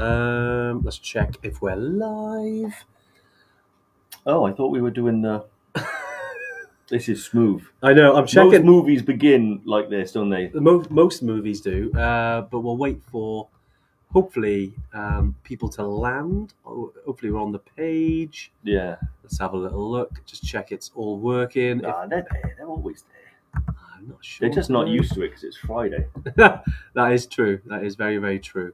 Let's check if we're live. Oh, I thought we were doing the... This is smooth. I know, I'm checking. Most movies begin like this, don't they? Most movies do, but we'll wait for, hopefully, people to land. Hopefully we're on the page. Yeah. Let's have a little look. Just check it's all working. They're there. They're always there. I'm not sure. They're just not used to it because it's Friday. That is true. That is very, very true.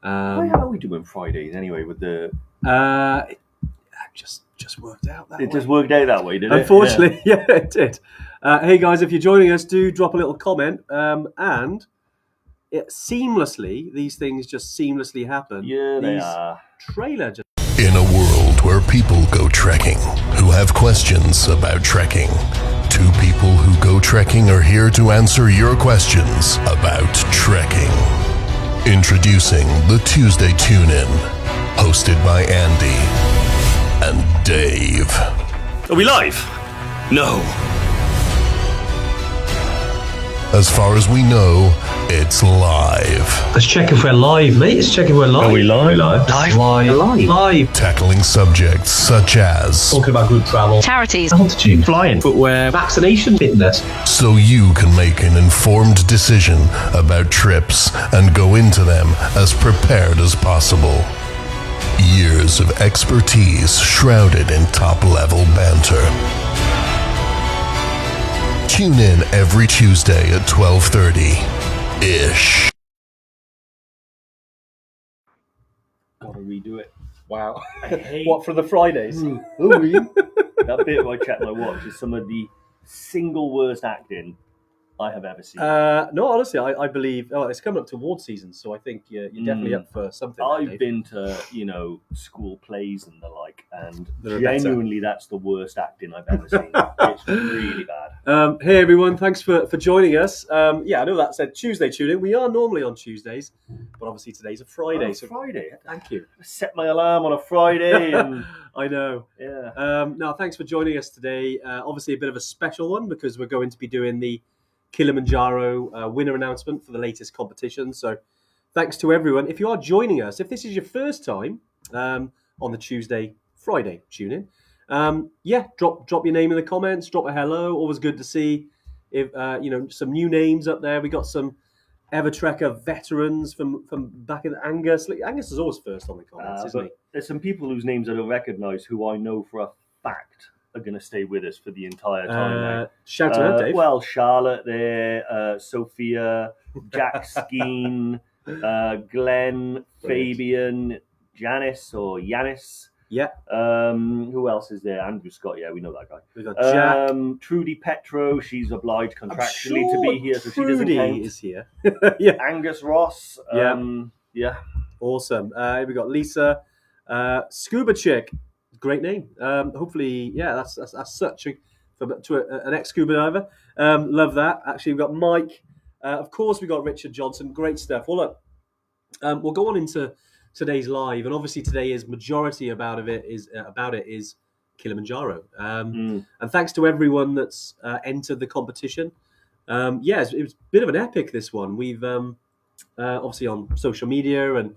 How are we doing Fridays anyway with the... Just worked out that way. It just worked out that way, did it? Unfortunately, yeah, it did. Hey guys, if you're joining us, do drop a little comment. And it seamlessly, these things just seamlessly happen. Yeah, they are. Trailer just... In a world where people go trekking, who have questions about trekking, two people who go trekking are here to answer your questions about trekking. Introducing the Tuesday Tune-In, hosted by Andy and Dave. Are we live? No. As far as we know, it's live. Let's check if we're live, mate. Let's check if we're live. Are we live? Live. Tackling subjects such as Talking about good travel, charities, altitude, Flying. footwear, vaccination, fitness. so you can make an informed decision about trips and go into them as prepared as possible. Years of expertise shrouded in top-level banter. Tune in every Tuesday at 12:30-ish. Gotta redo it. Wow. I hate... What, for the Fridays? That bit where I check my watch is some of the single worst acting I have ever seen. No, honestly, I believe... Oh, it's coming up to award season, so I think you're definitely up for something. I've been to, school plays and the like, and They're genuinely that's the worst acting I've ever seen. It's really bad. Hey everyone, thanks for joining us. I know that said Tuesday tune-in. We are normally on Tuesdays, but obviously today's a Friday. Oh, Friday. Thank you. I set my alarm on a Friday and... I know. Yeah. No, thanks for joining us today. Obviously a bit of a special one because we're going to be doing the Kilimanjaro winner announcement for the latest competition. So thanks to everyone. If you are joining us, if this is your first time on the Friday tune-in, drop your name in the comments, drop a hello. Always good to see if some new names up there. We got some Evertrekker veterans from back in Angus. Angus is always first on the comments, isn't he? There's some people whose names I don't recognise who I know for a fact are going to stay with us for the entire time. Shout out, Dave. Well, Charlotte there, Sophia, Jack Skeen, Glenn, Fabian, Janice or Yanis. Yeah. Who else is there? Andrew Scott. Yeah, we know that guy. We got Jack. Trudy Petro. She's obliged contractually to be here, so she doesn't Trudy count. is here. Yeah. Angus Ross. Yeah. Awesome. We got Lisa. Scuba Chick. Great name. Hopefully, that's such an ex-scuba diver. Love that. Actually, we've got Mike. Of course, we got Richard Johnson. Great stuff. Well, look, we'll go on into today's live, and obviously today is majority about it is Kilimanjaro. And thanks to everyone that's entered the competition. It was a bit of an epic, this one. We've obviously on social media, and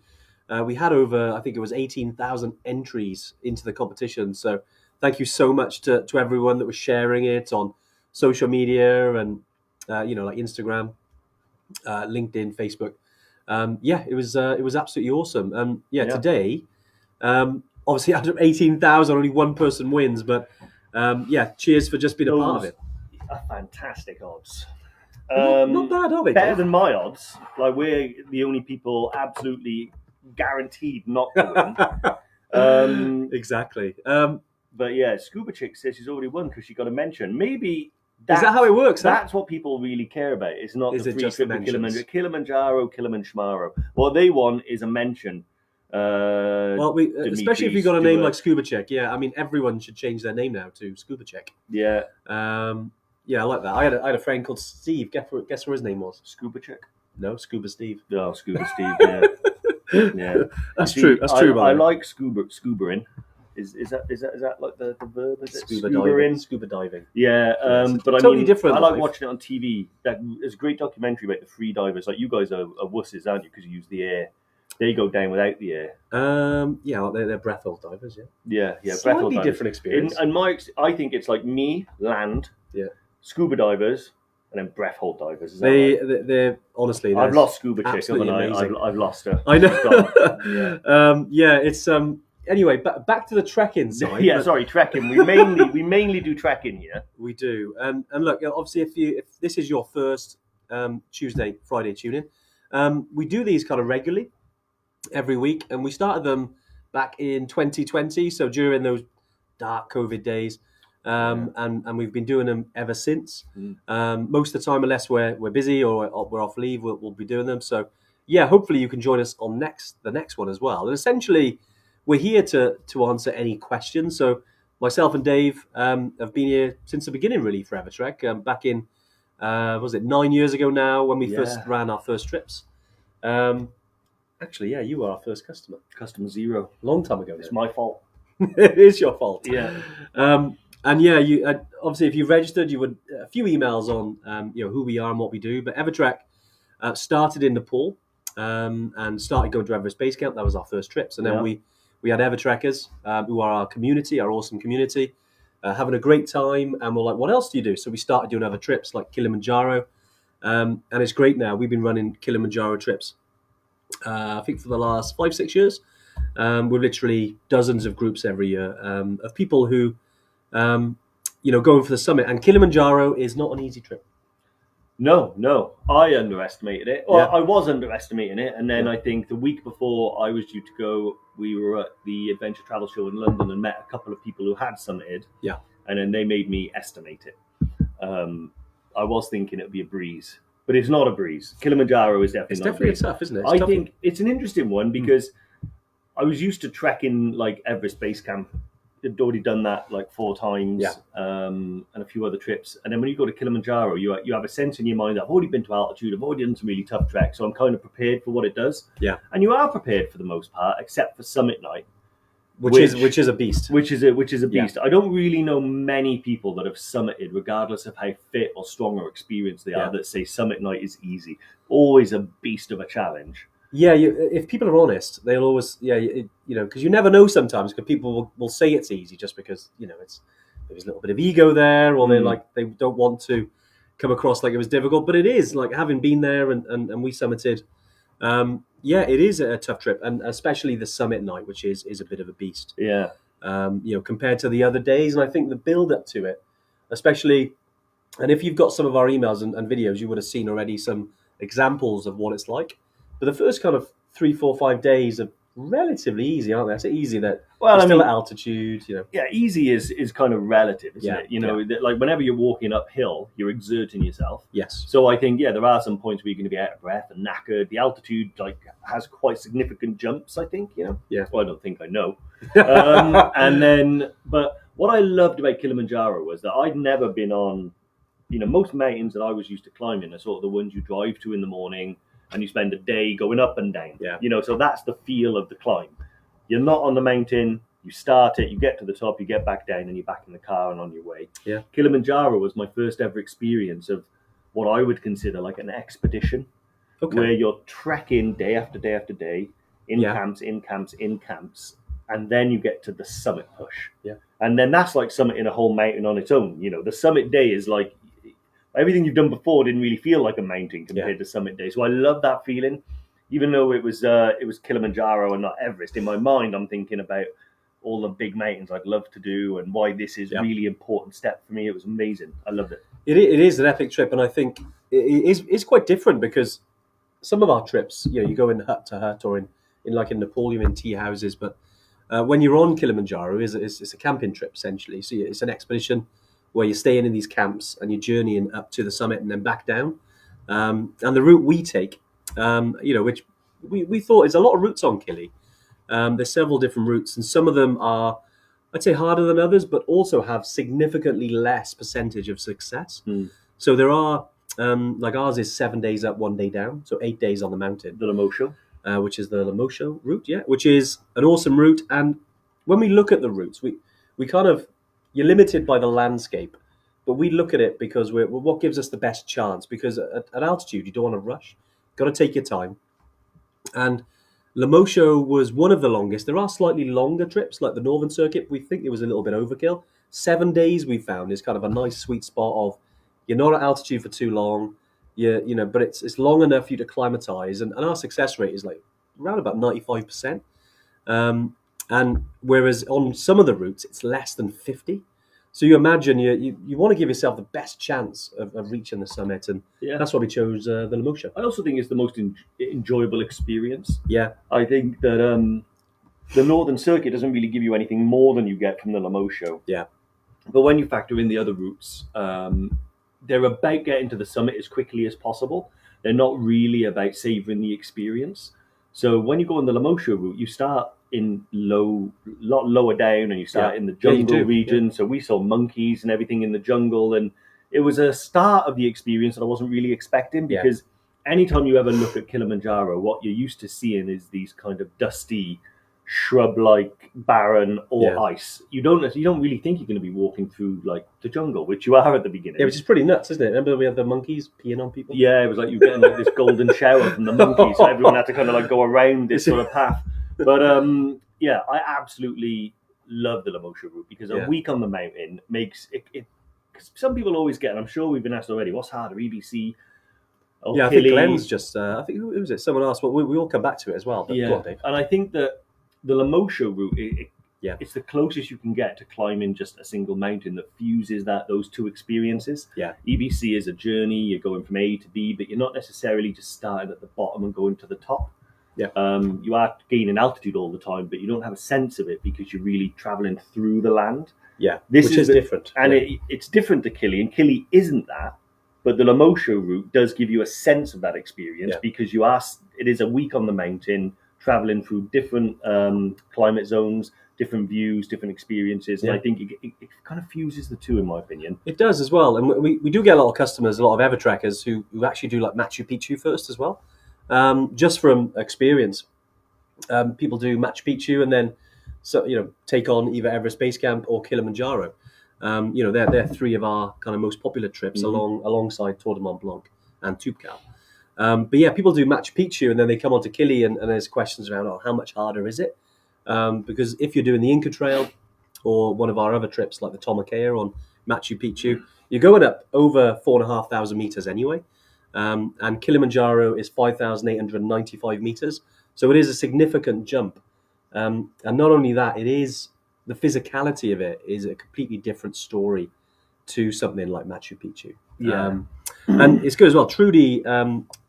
we had over, I think it was 18,000 entries into the competition. So thank you so much to everyone that was sharing it on social media and like Instagram, LinkedIn, Facebook. It was absolutely awesome. Today, obviously out of 18,000, only one person wins, but cheers for just being a part of it. Are fantastic odds. Not bad, are they? Better than my odds. Like, we're the only people absolutely guaranteed not to win. Exactly. But yeah, Scuba Chick says she's already won because she got a mention. Maybe is that how it works? That's what people really care about. It's not the free just trip to Kilimanjaro, Kilimanjaro. What they want is a mention. Especially if you got a name like Scuba Chick. Yeah, I mean, everyone should change their name now to Scuba Chick. Yeah. I like that. I had a friend called Steve. Guess what his name was? Scuba Chick? No, Scuba Steve. Oh, Scuba Steve, yeah. Yeah. That's true. I like scubaing. Is that like the verb? Is it Scuba diving. Yeah, but totally different. I like watching it on TV. There's a great documentary about the free divers. Like, you guys are wusses, aren't you? Because you use the air. They go down without the air. Yeah, they're breath hold divers. Yeah, Yeah. breath slightly hold divers. different experience. I think it's like me, land, Yeah. scuba divers, and then breath hold divers. Is that They, right? they're honestly. I've lost scuba chick, haven't absolutely I? amazing. I've lost her. I know. Yeah. It's Anyway, back to the trekking side. Yeah, sorry, trekking. We mainly do trekking here. We do, and look, obviously, if this is your first Tuesday, Friday tune-in, we do these kind of regularly every week, and we started them back in 2020, so during those dark COVID days, and we've been doing them ever since. Most of the time, unless we're busy or we're off leave, we'll be doing them. So yeah, hopefully you can join us on the next one as well. And essentially, we're here to answer any questions. So myself and Dave have been here since the beginning, really, for EverTrek. Back in, was it 9 years ago now, when we first ran our first trips. Actually, yeah, you were our first customer. Customer zero. Long time ago. It's my fault. It is your fault. Yeah. And yeah, you obviously, if you registered, you would a few emails on who we are and what we do. But EverTrek started in Nepal and started going to Everest Base Camp. That was our first trips, and then we had EverTrekkers who are our community, our awesome community, having a great time. And we're like, what else do you do? So we started doing other trips like Kilimanjaro, and it's great now. We've been running Kilimanjaro trips, I think, for the last 5-6 years. We're literally dozens of groups every year of people who, going for the summit. And Kilimanjaro is not an easy trip. No, I underestimated it. Well, Yeah. I was underestimating it, and then I think the week before I was due to go, we were at the Adventure Travel Show in London and met a couple of people who had summited. Yeah. And then they made me estimate it. I was thinking it would be a breeze, but it's not a breeze. Kilimanjaro is definitely It's not definitely a breeze. tough, isn't it? It's I tough. think it's an interesting one because I was used to trekking like Everest Base Camp. I'd already done that like 4 times, and a few other trips. And then when you go to Kilimanjaro, you have a sense in your mind that I've already been to altitude, I've already done some really tough treks, so I'm kind of prepared for what it does. Yeah. And you are prepared for the most part, except for summit night, which is a beast. which is a beast. I don't really know many people that have summited, regardless of how fit or strong or experienced they are, that say summit night is easy. Always a beast of a challenge. Yeah, if people are honest, they'll always, because you never know sometimes, because people will say it's easy just because, there's a little bit of ego there, or they don't want to come across like it was difficult, but it is, like, having been there and we summited, it is a tough trip, and especially the summit night, which is a bit of a beast. Yeah. Compared to the other days, and I think the build up to it, especially, and if you've got some of our emails and videos, you would have seen already some examples of what it's like. But the first kind of 3, 4, 5 days are relatively easy, aren't they? It's easy that you're still at altitude, Yeah, easy is kind of relative, isn't it? Yeah. Like whenever you're walking uphill, you're exerting yourself. Yes. So I think, there are some points where you're going to be out of breath and knackered. The altitude has quite significant jumps, I think, Yeah. Well, I don't think I know. But what I loved about Kilimanjaro was that I'd never been on, most mountains that I was used to climbing are sort of the ones you drive to in the morning and you spend a day going up and down. Yeah. So that's the feel of the climb. You're not on the mountain, you start it, you get to the top, you get back down, and you're back in the car and on your way. Yeah. Kilimanjaro was my first ever experience of what I would consider like an expedition, where you're trekking day after day after day, in camps, and then you get to the summit push. Yeah. And then that's like summiting a whole mountain on its own. The summit day is like, everything you've done before didn't really feel like a mountain compared to summit day. So I love that feeling. Even though it was Kilimanjaro and not Everest, in my mind I'm thinking about all the big mountains I'd love to do and why this is really important step for me. It was amazing. I loved it. It is an epic trip, and I think it's quite different because some of our trips, you go in hut to hut or in Nepal, you're in tea houses, but when you're on Kilimanjaro, it's a camping trip essentially. So it's an expedition where you're staying in these camps and you're journeying up to the summit and then back down. And the route we take, which we thought is a lot of routes on Kili. There's several different routes, and some of them are, I'd say, harder than others, but also have significantly less percentage of success. So there are, like ours is 7 days up, 1 day down, so 8 days on the mountain. The Lamosho. Which is the Lamosho route, which is an awesome route. And when we look at the routes, we kind of, you're limited by the landscape, but we look at it because what gives us the best chance, because at altitude, you don't want to rush. You've got to take your time. And Lemosho was one of the longest. There are slightly longer trips, like the Northern Circuit. We think it was a little bit overkill. 7 days we found is kind of a nice sweet spot of you're not at altitude for too long, but it's long enough for you to climatize, and our success rate is like around about 95%. And whereas on some of the routes it's less than 50. So you imagine you want to give yourself the best chance of reaching the summit, and that's why we chose the Lemosho. I also think it's the most enjoyable experience. Yeah, I think that the Northern Circuit doesn't really give you anything more than you get from the Lemosho. yeah, But when you factor in the other routes, they're about getting to the summit as quickly as possible. They're not really about savouring the experience. So when you go on the Lemosho route, you start in lot lower down, and you start in the jungle region. So we saw monkeys and everything in the jungle, and it was a start of the experience that I wasn't really expecting, because anytime you ever look at Kilimanjaro, what you're used to seeing is these kind of dusty, shrub-like, barren ice. You don't really think you're going to be walking through like the jungle, which you are at the beginning. Yeah, which is pretty nuts, isn't it? Remember we had the monkeys peeing on people? Yeah, it was like you were getting like this golden shower from the monkeys, so everyone had to kind of like go around this sort of path. But yeah, I absolutely love the Lemosho route, because a week on the mountain makes it. Cause some people always get, and I'm sure we've been asked already, what's harder, EBC? I think Glenn's just. I think who was it? Someone asked. Well, we all come back to it as well. But go on, Dave. And I think that the Lemosho route, it's the closest you can get to climbing just a single mountain that fuses those two experiences. Yeah. EBC is a journey. You're going from A to B, but you're not necessarily just starting at the bottom and going to the top. Yeah. You are gaining altitude all the time, but you don't have a sense of it because you're really traveling through the land. Yeah. Which is different. And it's different to Kili, and Kili isn't that. But the Lemosho route does give you a sense of that experience, because it is a week on the mountain, traveling through different climate zones, different views, different experiences. And I think it kind of fuses the two, in my opinion. It does as well. And we do get a lot of customers, a lot of Evertrekkers who actually do like Machu Picchu first as well. Just from experience, people do Machu Picchu and then take on either Everest Base Camp or Kilimanjaro. They're three of our kind of most popular trips alongside Tour de Mont Blanc and Toubkal. But yeah, people do Machu Picchu and then they come on to Kili, and there's questions around, how much harder is it? Because if you're doing the Inca Trail or one of our other trips like the Tomakea on Machu Picchu, you're going up over 4,500 meters anyway. And Kilimanjaro is 5,895 meters. So it is a significant jump. And not only that, the physicality of it is a completely different story to something like Machu Picchu. Yeah. And it's good as well. Trudy,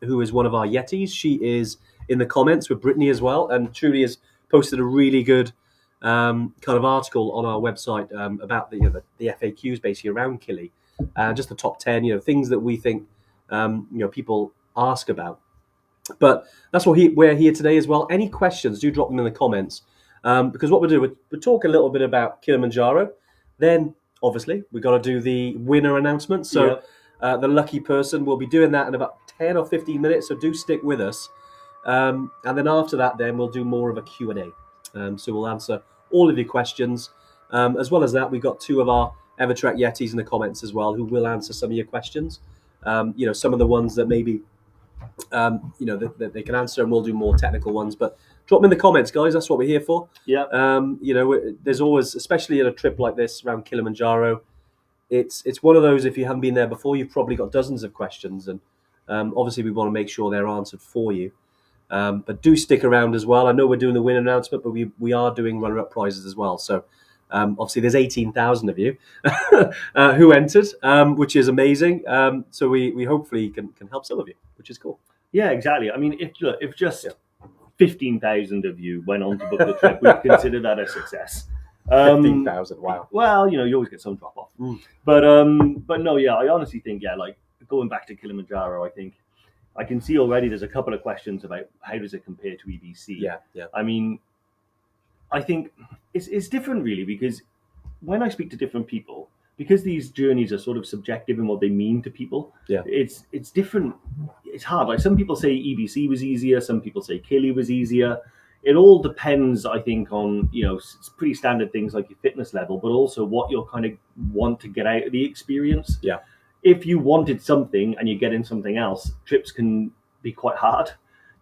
who is one of our Yetis, she is in the comments with Brittany as well. And Trudy has posted a really good kind of article on our website about the FAQs basically around Kili. Just the top 10, things that we think people ask about. But that's why we're here today as well. Any questions, do drop them in the comments. Because what we'll do, we'll talk a little bit about Kilimanjaro. Then, obviously, we've got to do the winner announcement. So the lucky person, will be doing that in about 10 or 15 minutes. So do stick with us. And then after that, then we'll do more of a Q&A. So we'll answer all of your questions. As well as that, we've got two of our Evertrek Yetis in the comments as well who will answer some of your questions. Some of the ones that maybe that they can answer, and we'll do more technical ones. But drop them in the comments, guys. That's what we're here for. Yeah. There's always, especially at a trip like this around Kilimanjaro, it's one of those, if you haven't been there before, you've probably got dozens of questions, and obviously we want to make sure they're answered for you. But do stick around as well. I know we're doing the winner announcement, but we are doing runner-up prizes as well. So obviously there's 18,000 of you who entered, which is amazing. So we hopefully can help some of you, which is cool. Yeah, exactly. I mean, if just 15,000 of you went on to book the trip, we'd consider that a success. 15,000, wow. Well, you always get some drop off. But no, yeah, I honestly think, like going back to Kilimanjaro, I think I can see already there's a couple of questions about how does it compare to EBC. Yeah. I mean, I think it's different really, because when I speak to different people, because these journeys are sort of subjective in what they mean to people, it's different. It's hard. Like some people say EBC was easier, some people say Kili was easier. It all depends, I think, on, it's pretty standard things like your fitness level, but also what you kind of want to get out of the experience. Yeah. If you wanted something and you're getting something else, trips can be quite hard.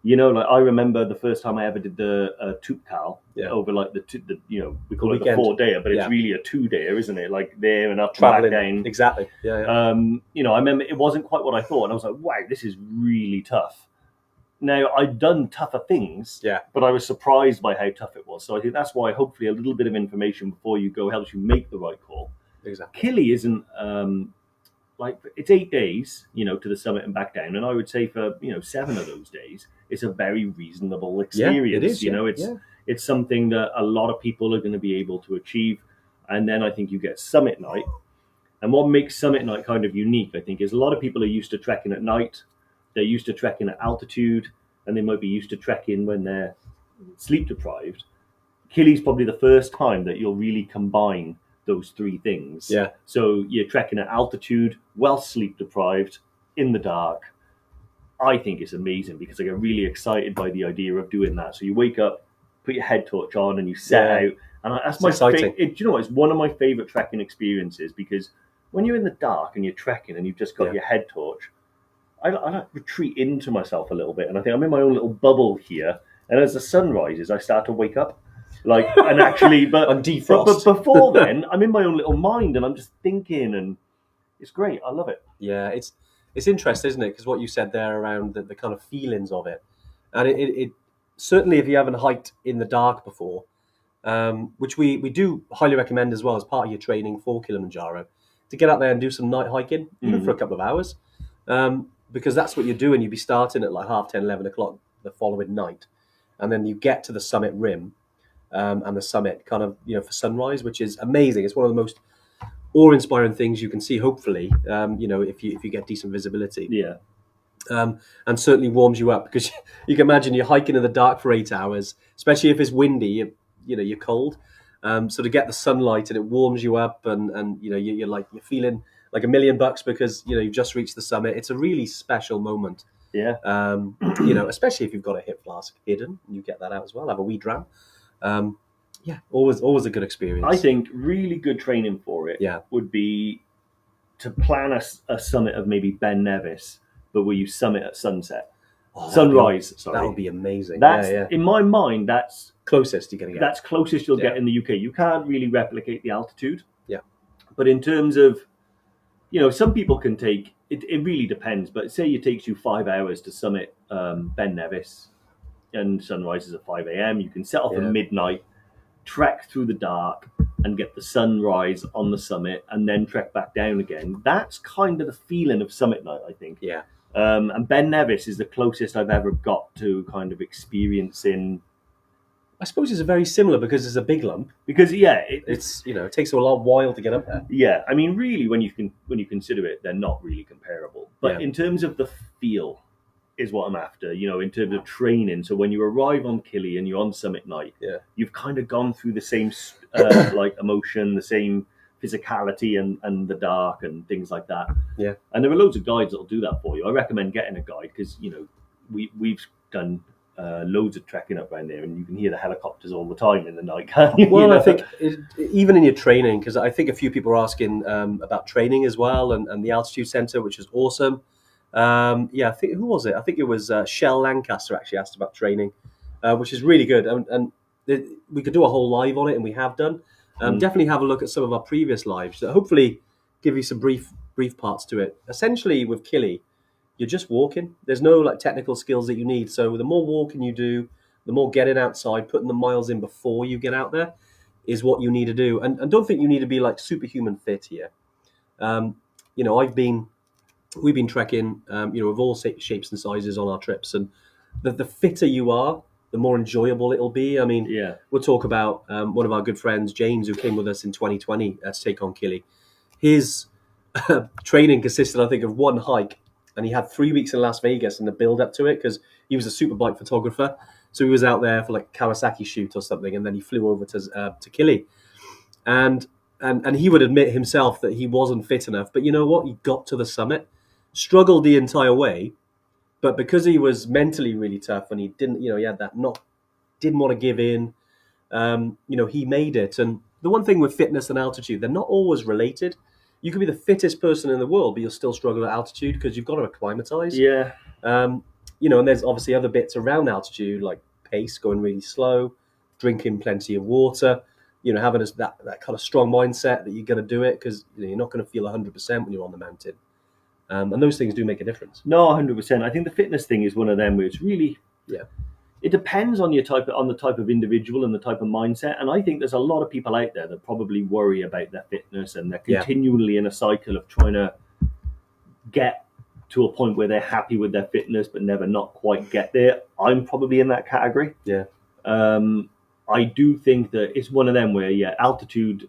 Like I remember the first time I ever did the Toupcal over like the we call it the 4-dayer, but it's really a 2-dayer, isn't it? Like there and up, traveling back down. Exactly. Yeah. I remember it wasn't quite what I thought, and I was like, wow, this is really tough. Now, I'd done tougher things, but I was surprised by how tough it was. So I think that's why hopefully a little bit of information before you go helps you make the right call. Exactly. Kili isn't it's 8 days, to the summit and back down. And I would say for, 7 of those days, it's a very reasonable experience. Yeah, it is, it's something that a lot of people are going to be able to achieve. And then I think you get summit night. And what makes summit night kind of unique, I think, is a lot of people are used to trekking at night. They're used to trekking at altitude, and they might be used to trekking when they're sleep deprived. Kili's probably the first time that you'll really combine those 3 things. Yeah. So you're trekking at altitude, well sleep deprived, in the dark. I think it's amazing because I get really excited by the idea of doing that. So you wake up, put your head torch on, and you set out. And that's my exciting. It's one of my favorite trekking experiences because when you're in the dark and you're trekking and you've just got your head torch, I like retreat into myself a little bit, and I think I'm in my own little bubble here. And as the sun rises, I start to wake up, and actually, but defrost. But before then, I'm in my own little mind, and I'm just thinking, and it's great. I love it. Yeah, it's interesting, isn't it? Because what you said there around the kind of feelings of it, and it certainly if you haven't hiked in the dark before, which we do highly recommend as well as part of your training for Kilimanjaro, to get out there and do some night hiking, even for a couple of hours. Because that's what you're doing. You'd be starting at like 10:30, 11 o'clock the following night. And then you get to the summit rim and the summit kind of, for sunrise, which is amazing. It's one of the most awe-inspiring things you can see, hopefully, if you get decent visibility. Yeah. And certainly warms you up because you can imagine you're hiking in the dark for 8 hours, especially if it's windy, you're cold. So to get the sunlight and it warms you up and you're feeling like $1 million because you've just reached the summit. It's a really special moment. Yeah. Especially if you've got a hip flask hidden, you get that out as well. Have a wee dram. Always a good experience. I think really good training for it would be to plan a summit of maybe Ben Nevis, but where you summit at sunset. Sunrise. That would be amazing. That's in my mind. That's closest you're going to get. That's closest you'll get in the UK. You can't really replicate the altitude. Yeah. But in terms of some people can take it. It really depends. But say it takes you 5 hours to summit Ben Nevis, and sunrise is at 5 a.m. You can set off at midnight, trek through the dark, and get the sunrise on the summit, and then trek back down again. That's kind of the feeling of summit night, I think. Yeah. And Ben Nevis is the closest I've ever got to kind of experiencing. I suppose it's very similar because it's a big lump. Because it takes a while to get up there. Yeah, I mean, really, when you consider it, they're not really comparable. But in terms of the feel, is what I'm after. In terms of training. So when you arrive on Kili and you're on summit night, you've kind of gone through the same emotion, the same physicality, and the dark and things like that. Yeah, and there are loads of guides that'll do that for you. I recommend getting a guide because we've done loads of trekking up around there, and you can hear the helicopters all the time in the night. Well, I think even in your training, because I think a few people are asking about training as well, and the altitude center, which is awesome. I think who was it? I think it was Shell Lancaster actually asked about training, which is really good, and we could do a whole live on it, and we have done. Definitely have a look at some of our previous lives that hopefully give you some brief parts to it. Essentially, with Kili, you're just walking. There's no technical skills that you need. So the more walking you do, the more getting outside, putting the miles in before you get out there is what you need to do. And don't think you need to be superhuman fit here. We've been trekking, of all shapes and sizes on our trips. And the fitter you are, the more enjoyable it'll be. I mean, we'll talk about one of our good friends, James, who came with us in 2020 to take on Kili. His training consisted, I think, of one hike. And he had 3 weeks in Las Vegas in the build up to it because he was a superbike photographer. So he was out there for Kawasaki shoot or something. And then he flew over to Kili. And he would admit himself that he wasn't fit enough. But you know what? He got to the summit, struggled the entire way. But because he was mentally really tough and he didn't, he had that didn't want to give in, he made it. And the one thing with fitness and altitude, they're not always related. You could be the fittest person in the world, but you'll still struggle at altitude because you've got to acclimatize. Yeah. and there's obviously other bits around altitude, like pace, going really slow, drinking plenty of water, having that kind of strong mindset that you're going to do it, because you're not going to feel 100% when you're on the mountain. And those things do make a difference. No, 100%. I think the fitness thing is one of them where it's really, it depends on the type of individual and the type of mindset. And I think there's a lot of people out there that probably worry about their fitness, and they're continually in a cycle of trying to get to a point where they're happy with their fitness but never not quite get there. I'm probably in that category. Yeah. I do think that it's one of them where altitude,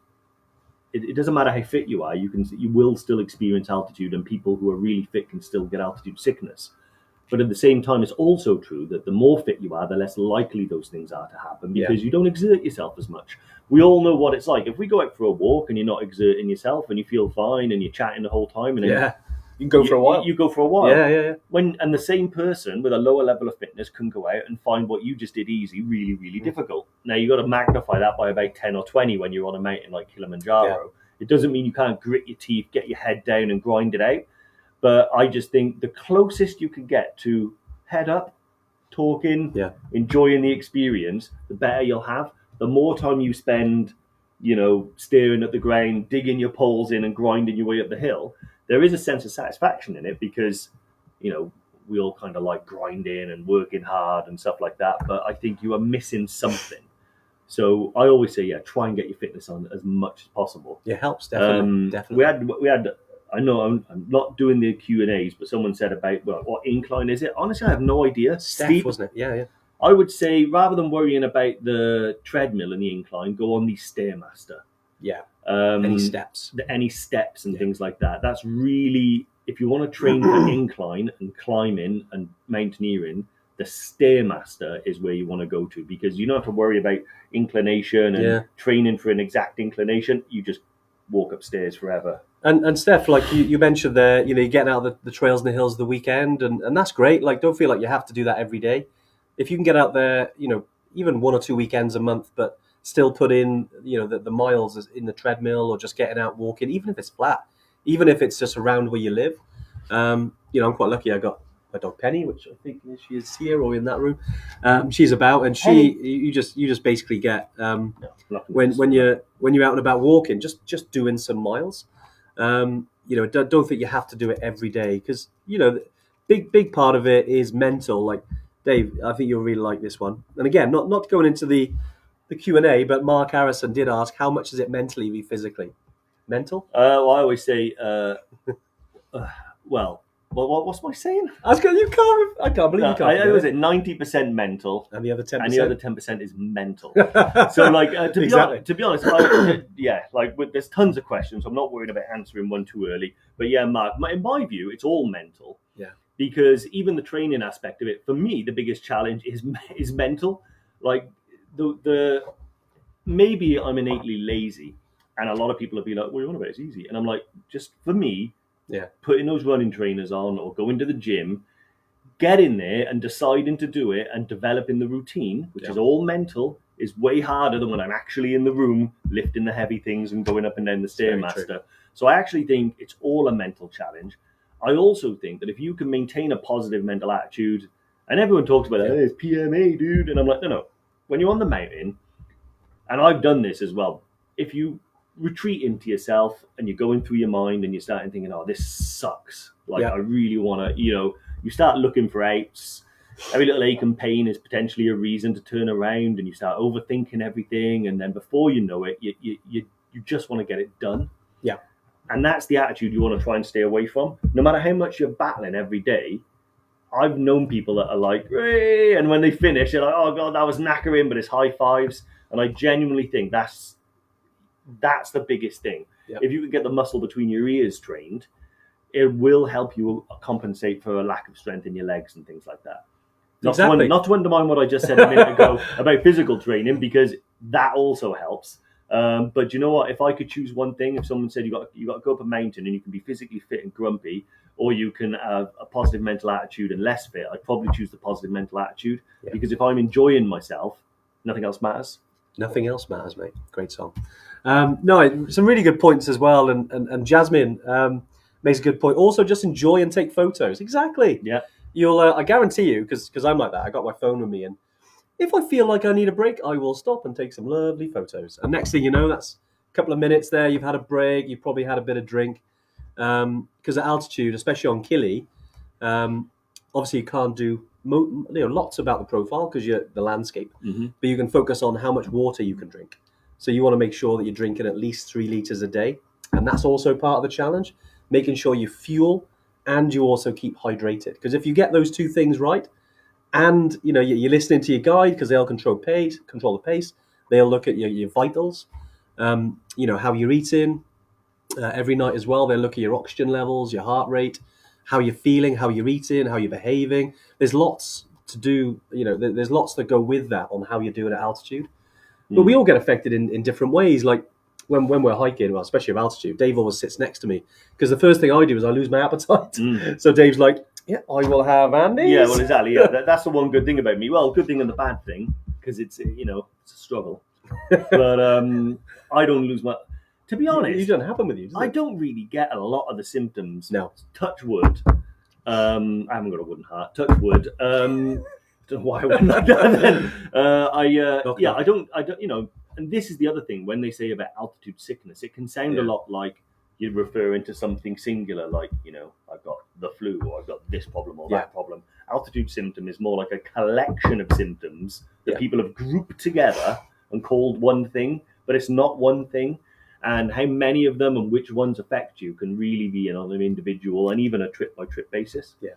it doesn't matter how fit you are, you will still experience altitude, and people who are really fit can still get altitude sickness. But at the same time, it's also true that the more fit you are, the less likely those things are to happen, because you don't exert yourself as much. We all know what it's like. If we go out for a walk and you're not exerting yourself and you feel fine and you're chatting the whole time, and then you can go for a while. You go for a while. Yeah. And the same person with a lower level of fitness can go out and find what you just did easy really, really difficult. Now, you've got to magnify that by about 10 or 20 when you're on a mountain like Kilimanjaro. Yeah. It doesn't mean you can't grit your teeth, get your head down and grind it out. But I just think the closest you can get to head up, talking, enjoying the experience, the better you'll have. The more time you spend, staring at the ground, digging your poles in and grinding your way up the hill, there is a sense of satisfaction in it, because, we all kind of like grinding and working hard and stuff like that. But I think you are missing something. So I always say, try and get your fitness on as much as possible. It helps, definitely. We had. I know I'm not doing the Q&As, but someone said about, what incline is it? Honestly, I have no idea. Steph, wasn't it? Yeah. I would say, rather than worrying about the treadmill and the incline, go on the Stairmaster. Yeah. Any steps and things like that. That's really, if you want to train for incline and climbing and mountaineering, the Stairmaster is where you want to go to, because you don't have to worry about inclination and training for an exact inclination. You just walk upstairs forever. And Steph, like you mentioned there, you're getting out of the trails and the hills the weekend, and that's great. Like, don't feel like you have to do that every day. If you can get out there, even 1 or 2 weekends a month, but still put in, the miles in the treadmill, or just getting out walking, even if it's flat, even if it's just around where you live. I'm quite lucky. I got my dog Penny, which I think she is here or in that room. She's about, and you just basically get when you're out and about walking, just doing some miles. Don't think you have to do it every day, because big part of it is mental. Like, Dave, I think you'll really like this one. And again, not going into the Q&A, but Mark Harrison did ask, how much is it mentally v physically? Mental? I always say, what's my saying? I can't believe you can't. I always say 90% mental, and the other 10%. And the other 10% is mental. So, to be honest, there's tons of questions. So I'm not worried about answering one too early. But Mark, in my view, it's all mental. Yeah. Because even the training aspect of it, for me, the biggest challenge is mental. Like, the maybe I'm innately lazy, and a lot of people will be like, "What do you want about? It's easy." And I'm like, just for me. Yeah, putting those running trainers on or going to the gym, getting there and deciding to do it and developing the routine, which is all mental, is way harder than when I'm actually in the room lifting the heavy things and going up and down the Stairmaster. So I actually think it's all a mental challenge. I also think that if you can maintain a positive mental attitude, and everyone talks about it's PMA, dude, and I'm like, no. When you're on the mountain, and I've done this as well, if you retreat into yourself and you're going through your mind and you're starting thinking, this sucks, I really want to, you start looking for outs. Every little ache and pain is potentially a reason to turn around, and you start overthinking everything, and then before you know it, you just want to get it done. And that's the attitude you want to try and stay away from, no matter how much you're battling every day. I've known people that are like, hey, and when they finish, they're like, oh god, that was knackering, but it's high fives. And I genuinely think that's the biggest thing. If you can get the muscle between your ears trained, it will help you compensate for a lack of strength in your legs and things like that. Not to undermine what I just said a minute ago about physical training, because that also helps. But you know what? If I could choose one thing, if someone said you got to go up a mountain and you can be physically fit and grumpy, or you can have a positive mental attitude and less fit, I'd probably choose the positive mental attitude, because if I'm enjoying myself, nothing else matters. Nothing else matters, mate. Great song. Some really good points as well, and Jasmine makes a good point. Also, just enjoy and take photos. Exactly. Yeah. You'll, I guarantee you, because I'm like that. I got my phone with me, and if I feel like I need a break, I will stop and take some lovely photos. And next thing you know, that's a couple of minutes there. You've had a break. You've probably had a bit of drink. Because at altitude, especially on Kili, obviously you can't do lots about the profile because you're the landscape, but you can focus on how much water you can drink. So you want to make sure that you're drinking at least 3 liters a day, and that's also part of the challenge, making sure you fuel and you also keep hydrated. Because if you get those two things right, and you're listening to your guide because they'll control the pace. They'll look at your vitals, how you're eating every night as well. They'll look at your oxygen levels, your heart rate, how you're feeling, how you're eating, how you're behaving. There's lots to do. There's lots that go with that on how you're doing at altitude. But we all get affected in different ways. Like when we're hiking, well, especially at altitude, Dave always sits next to me because the first thing I do is I lose my appetite. So Dave's like, yeah, I will have Andy's. Yeah, well, exactly. Yeah, that's the one good thing about me. Well, good thing and the bad thing, because it's it's a struggle. But I don't lose my. To be honest, it doesn't happen with you. Does it? I don't really get a lot of the symptoms. No. Touch wood. I haven't got a wooden heart. Touch wood. Don't know why I went like that. Then I don't. And this is the other thing when they say about altitude sickness, it can sound a lot like you're referring to something singular, like, I've got the flu or I've got this problem or that problem. Altitude symptom is more like a collection of symptoms that people have grouped together and called one thing, but it's not one thing. And how many of them and which ones affect you can really be on an individual and even a trip-by-trip basis. Yeah.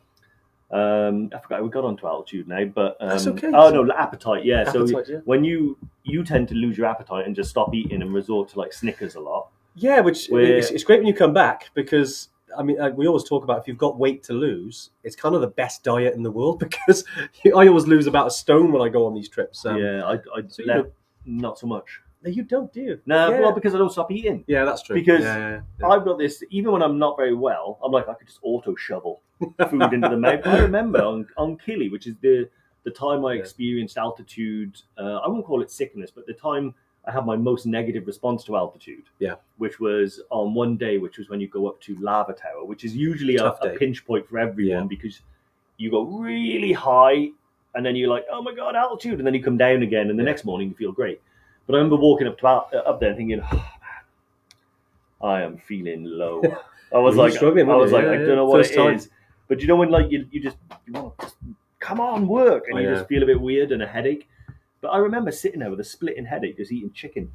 I forgot we got onto altitude now, but that's okay. Oh no, appetite. Yeah. Appetite, so when you tend to lose your appetite and just stop eating and resort to like Snickers a lot. Yeah, it's great when you come back because, I mean, we always talk about if you've got weight to lose, it's kind of the best diet in the world because I always lose about a stone when I go on these trips. Not so much. No, you don't, do you? No, well, because I don't stop eating. Yeah, that's true. Because I've got this, even when I'm not very well, I'm like, I could just auto-shovel food into the mouth. I remember on Kili, which is the time I experienced altitude, I won't call it sickness, but the time I had my most negative response to altitude, which was on one day, which was when you go up to Lava Tower, which is usually a pinch point for everyone because you go really high and then you're like, oh my God, altitude. And then you come down again and the next morning you feel great. But I remember walking up there thinking, oh, man, I am feeling low. I was like, I don't know what it is. But when like you want to just come on, work, and you just feel a bit weird and a headache. But I remember sitting there with a splitting headache, just eating chicken.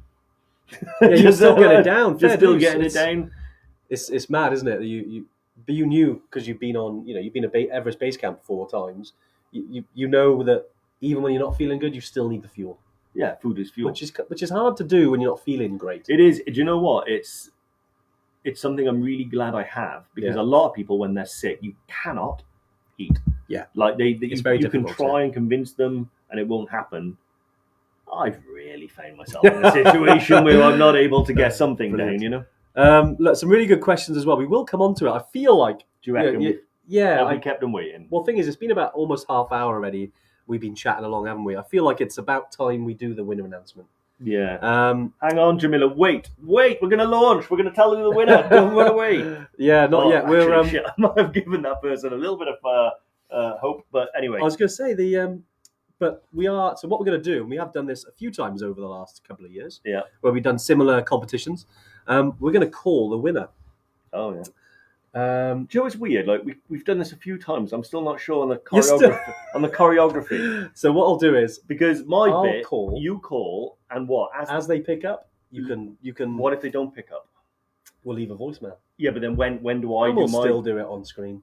Yeah, you're still getting it down. Just still getting it down. It's mad, isn't it? But you knew because you've been on, you've been at Everest Base Camp 4 times. You know that even when you're not feeling good, you still need the fuel. Yeah, food is fuel, which is hard to do when you're not feeling great. It is. Do you know what? It's something I'm really glad I have because a lot of people, when they're sick, you cannot eat. Yeah, like it's very you can try and convince them, and it won't happen. I've really found myself in a situation where I'm not able to get something down. Look, some really good questions as well. We will come on to it. I feel like. Do you reckon? I kept them waiting. Well, the thing is, it's been about almost half hour already. We've been chatting along, haven't we? I feel like it's about time we do the winner announcement. Yeah. Hang on, Jamila. Wait. We're going to launch. We're going to tell you the winner. Don't run away. Yeah, not yet. Actually, I might have given that person a little bit of hope, but anyway. I was going to say but we are. So what we're going to do, and we have done this a few times over the last couple of years. Yeah. Where we've done similar competitions. We're going to call the winner. Oh yeah. Do you know what's weird? Like we've done this a few times. I'm still not sure on the choreography. On the choreography. So what I'll do is because you call, and what as they pick up, you can. What if they don't pick up? We'll leave a voicemail. Yeah, but then when do I? We'll still do it on screen.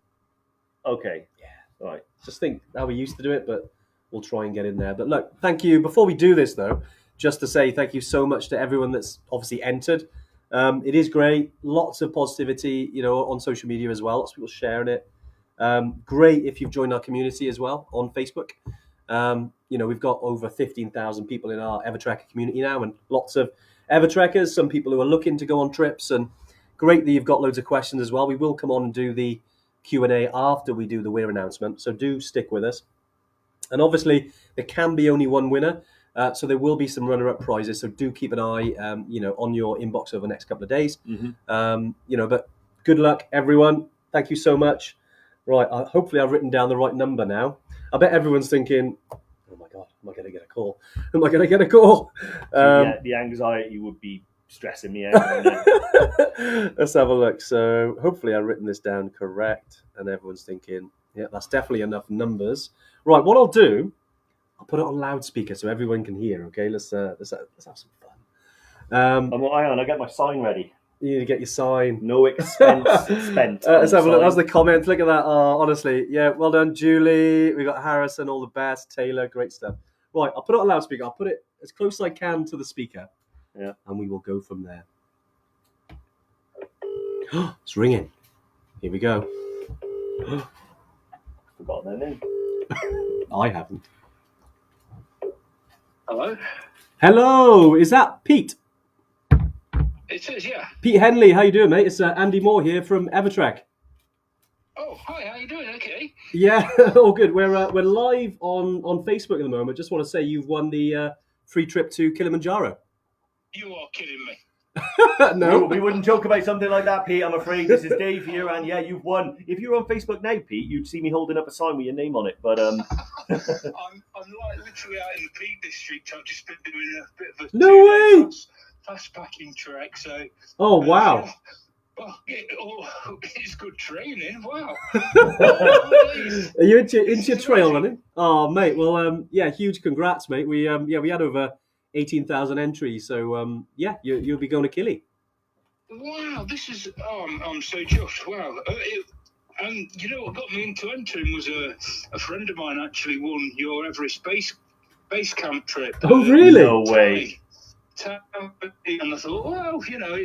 Okay. Yeah. All right. Just think how we used to do it, but we'll try and get in there. But look, thank you. Before we do this though, just to say thank you so much to everyone that's obviously entered. It is great. Lots of positivity, on social media as well. Lots of people sharing it. Great if you've joined our community as well on Facebook. We've got over 15,000 people in our Evertrekker community now and lots of Evertrekkers, some people who are looking to go on trips. And great that you've got loads of questions as well. We will come on and do the Q&A after we do the winner announcement. So do stick with us. And obviously, there can be only one winner. So there will be some runner-up prizes. So do keep an eye, on your inbox over the next couple of days. Mm-hmm. But good luck, everyone. Thank you so much. Right, hopefully I've written down the right number now. I bet everyone's thinking, oh my God, am I going to get a call? Am I going to get a call? Yeah, the anxiety would be stressing me out. Let's have a look. So hopefully I've written this down correct, and everyone's thinking, yeah, that's definitely enough numbers. Right, what I'll do, I'll put it on loudspeaker so everyone can hear. Okay, let's have some fun. Hang on, I get my sign ready. You need to get your sign. No expense spent. Let's have a look. That's the comment. Look at that. Oh, honestly, yeah, well done, Julie. We got Harrison, all the best. Taylor, great stuff. Right, I'll put it on loudspeaker. I'll put it as close as I can to the speaker. Yeah, and we will go from there. It's ringing. Here we go. Forgotten their name. I haven't. Hello? Hello, is that Pete? It is, yeah. Pete Henley, how you doing, mate? It's Andy Moore here from Evertrek. Oh, hi, how you doing? Okay. Yeah, all good. We're live on Facebook at the moment. Just want to say you've won the free trip to Kilimanjaro. You are kidding me. No, we wouldn't joke about something like that, Pete. I'm afraid. This is Dave here, and yeah, you've won. If you're on Facebook now, Pete, you'd see me holding up a sign with your name on it. But I'm like literally out in the Peak District. I've just been doing a bit of a No way! fast packing trek. So. Oh wow. It's good training. Wow. Are you into your trail running? Oh, mate. Well, yeah, huge congrats, mate. We had over 18,000 entries, so yeah, you'll be going to Kili. Wow, this is. I'm so chuffed. Wow. And you know what got me into entering was a friend of mine actually won your Everest base camp trip. Oh, really? No way. And I thought, well, you know,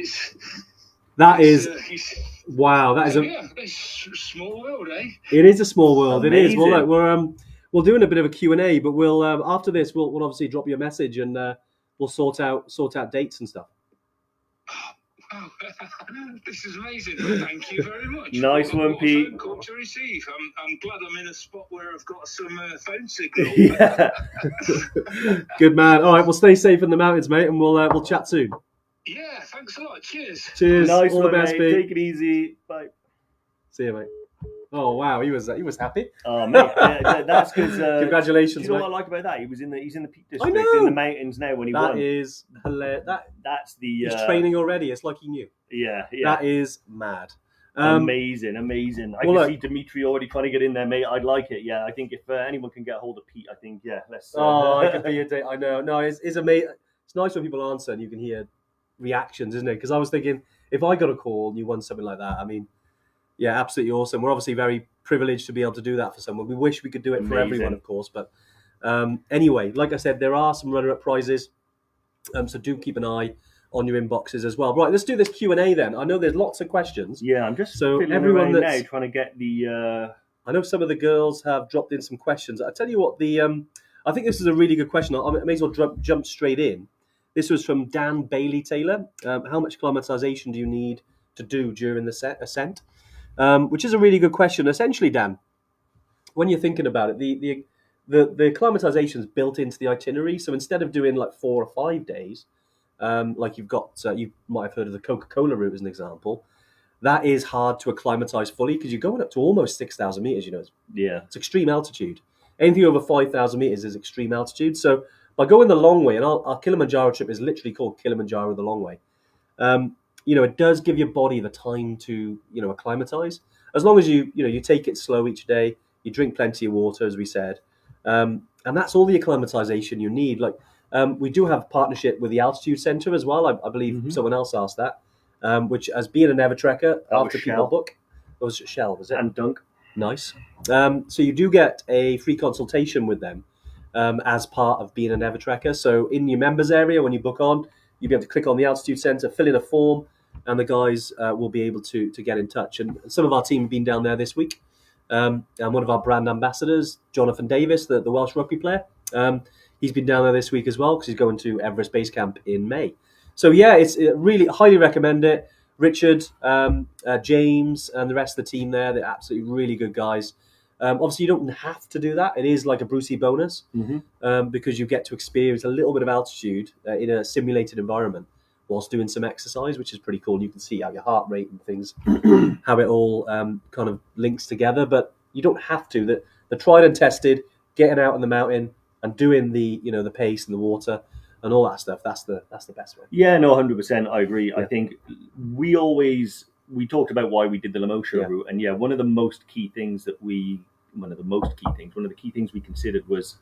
wow. That is it's a small world, eh? It is a small world. Amazing. It is. Well, look, we're doing a bit of a Q&A, but we'll after this we'll obviously drop you a message and we'll sort out dates and stuff. Wow, this is amazing. Thank you very much. Nice one, Pete. Phone call to receive. I'm glad I'm in a spot where I've got some phone signal. Yeah. Good man. All right, well, stay safe in the mountains, mate, and we'll chat soon. Yeah, thanks a lot. Cheers. Cheers. Nice All one, the best, mate. Pete. Take it easy. Bye. See you, mate. Oh wow, he was happy. Oh mate, that's because. Congratulations, Do you know mate. what I like about that? He's in the Peak I District know. in the mountains now when he won. That is hilarious. That's the. He's training already. It's like he knew. Yeah. That is mad. Amazing. I well, can see Dimitri already trying to get in there, mate. I'd like it. Yeah, I think if anyone can get a hold of Pete, I think let's. It could be a day. I know. No, it's amazing. It's nice when people answer and you can hear reactions, isn't it? Because I was thinking, if I got a call and you won something like that, I mean, yeah, absolutely awesome. We're obviously very privileged to be able to do that for someone. We wish we could do it for everyone, of course. But anyway, like I said, there are some runner-up prizes, so do keep an eye on your inboxes as well. Right, let's do this Q&A then. I know there's lots of questions. Yeah, I'm just everyone everyone that's now trying to get the. I know some of the girls have dropped in some questions. I tell you what, I think this is a really good question. I may as well jump straight in. This was from Dan Bailey Taylor. How much acclimatization do you need to do during the ascent? Which is a really good question. Essentially, Dan, when you're thinking about it, the acclimatization is built into the itinerary. So instead of doing like 4 or 5 days, like you've got, you might have heard of the Coca-Cola route as an example. That is hard to acclimatize fully because you're going up to almost 6,000 meters. You know, it's extreme altitude. Anything over 5,000 meters is extreme altitude. So by going the long way, and our Kilimanjaro trip is literally called Kilimanjaro the Long Way. It does give your body the time to, acclimatize. As long as you take it slow each day, you drink plenty of water, as we said, and that's all the acclimatization you need. Like we do have a partnership with the Altitude Center as well. I believe someone else asked that, which as being an Evertrekker, after people book, it was Shell, was it? And Dunk. Nice. So you do get a free consultation with them as part of being an Evertrekker. So in your members area, when you book on, you'll be able to click on the Altitude Center, fill in a form, and the guys will be able to get in touch. And some of our team have been down there this week. And one of our brand ambassadors, Jonathan Davis, the Welsh rugby player, he's been down there this week as well because he's going to Everest Base Camp in May. So yeah, it's really highly recommend it. Richard, James, and the rest of the team there, they're absolutely really good guys. Obviously, you don't have to do that. It is like a Brucey bonus because you get to experience a little bit of altitude in a simulated environment, whilst doing some exercise, which is pretty cool. You can see how your heart rate and things, how it all kind of links together. But you don't have to. The tried and tested, getting out on the mountain and doing the the pace and the water and all that stuff. That's the best way. Yeah, no, 100%. I agree. I think we talked about why we did the Lamosha route, and one of the key things we considered was,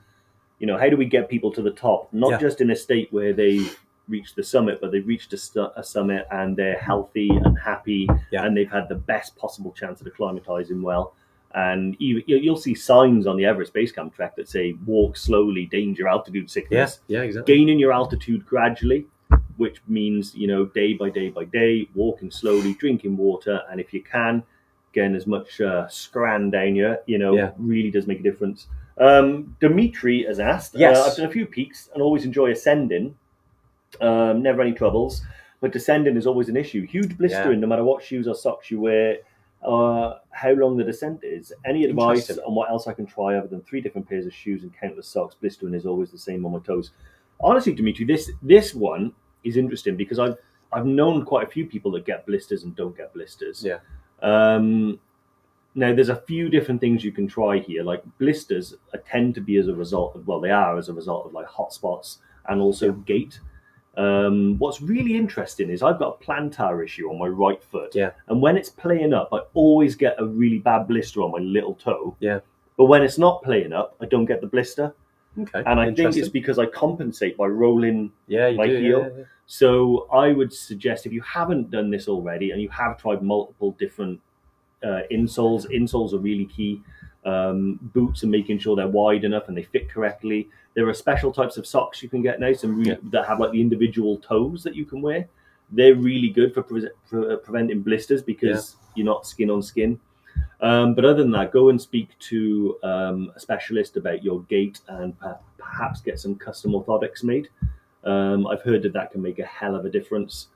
how do we get people to the top? Not just in a state where they've reached the summit, but they've reached a summit and they're healthy and happy, and they've had the best possible chance of acclimatizing well. And you'll see signs on the Everest Base Camp track that say "Walk slowly, danger, altitude sickness." Yeah, exactly. Gaining your altitude gradually, which means day by day by day, walking slowly, drinking water, and if you can, getting as much scran down here, really does make a difference. Dimitri has asked. Yes. I've done a few peaks and always enjoy ascending. Never any troubles, but descending is always an issue. Huge blistering, no matter what shoes or socks you wear. How long the descent is. Any advice on what else I can try other than 3 different pairs of shoes and countless socks? Blistering is always the same on my toes. Honestly, Dimitri, this one is interesting because I've known quite a few people that get blisters and don't get blisters. Yeah. Now there's a few different things you can try here. Like blisters tend to be as a result of like hot spots and also gait. What's really interesting is I've got a plantar issue on my right foot, and when it's playing up, I always get a really bad blister on my little toe. Yeah. But when it's not playing up, I don't get the blister. Okay. And I think it's because I compensate by rolling my heel. Yeah. So I would suggest, if you haven't done this already and you have tried multiple different insoles are really key. Boots and making sure they're wide enough and they fit correctly. There are special types of socks you can get now, that have like the individual toes that you can wear. They're really good for preventing blisters because you're not skin on skin. But other than that, go and speak to a specialist about your gait and perhaps get some custom orthotics made. I've heard that can make a hell of a difference.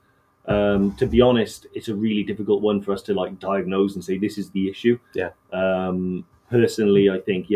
To be honest, it's a really difficult one for us to like diagnose and say this is the issue. Personally, I think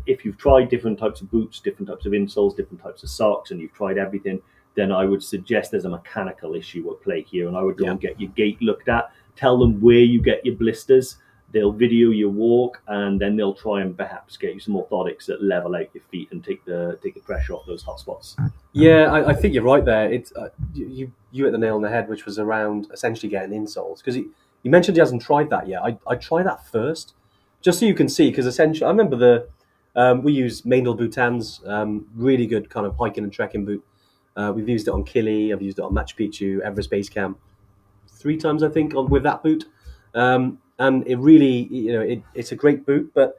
if you've tried different types of boots, different types of insoles, different types of socks, and you've tried everything, then I would suggest there's a mechanical issue at play here, and I would go and get your gait looked at. Tell them where you get your blisters. They'll video your walk, and then they'll try and perhaps get you some orthotics that level out your feet and take the pressure off those hot spots. Yeah, I think you're right there. It's you hit the nail on the head, which was around essentially getting insoles. Because you mentioned he hasn't tried that yet. I'd try that first, just so you can see. Because essentially, I remember we use Maindel Bhutan's really good kind of hiking and trekking boot. We've used it on Kili. I've used it on Machu Picchu, Everest Base Camp 3 times, I think, with that boot. And it really, it's a great boot, but